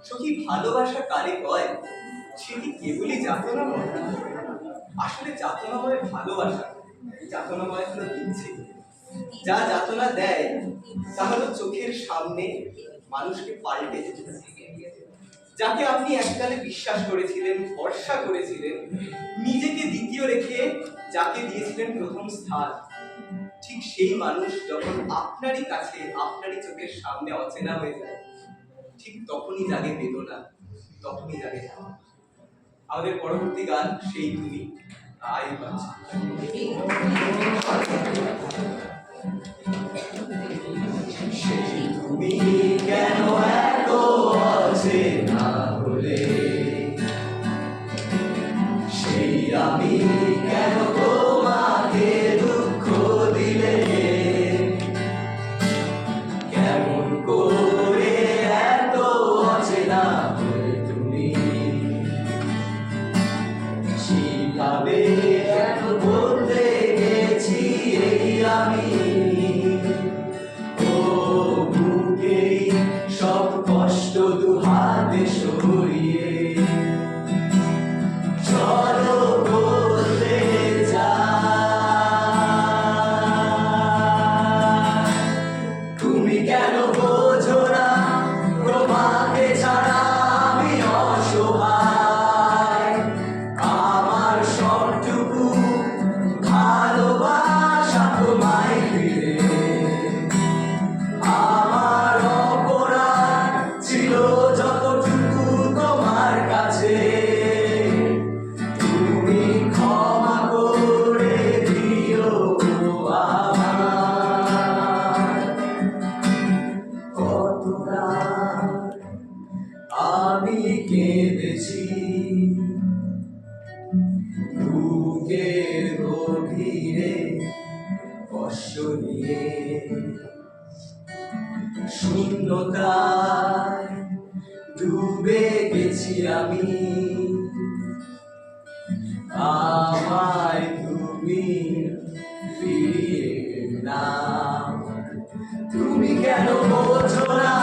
সখী ভালোবাসা কারে কয় সে কি কেবলই যাতনাময়? আসলে যাতনাময় ভালোবাসা, যাতনাময় হলো দিচ্ছে। যা যাতনা দেয় তা হলো চোখের সামনে মানুষকে পাল্টে যেতে। যাকে আপনি এককালে বিশ্বাস করেছিলেন, ভরসা করেছিলেন, নিজেকে দ্বিতীয় রেখে যাকে দিয়েছিলেন প্রথম স্থান, ঠিক সেই মানুষ যখন আপনারই কাছে, আপনারই চোখের সামনে অচেনা হয়ে যায়, ঠিক তখনই জাগে বেদনা, তখনই জাগে। আমাদের পরবর্তী গান সেই তুমি, তাই বাঁচি। সেই তুমি কেন এত অচেনা হলে, সেই আমি কেন তোমাকে দুঃখ দিলে, কেমন করে এত অচেনা হলে তুমি, কিভাবে কেন বলতে গেছি এই আমি, ও বুকে সব কষ্ট দুহাতে সরিয়ে চলো বলতে যাই। তুমি কেন বোঝো না তোমাকে ছাড়া আমি অসহায়, আমার সবটুকু ভালোবাসা তোমায় ফিরে, আমার অপরাধ ছিল যতটুকু তোমার কাছে, তুমি ক্ষমা করে দিও আমায়। কত রাত আমি কেঁদেছি বুকের গভীরে কষ্ট নিয়ে, শূন্যতায় ডুবে গেছি আমি, আমায় তুমি ফিরিয়ে নাও। তুমি কেন বোঝো না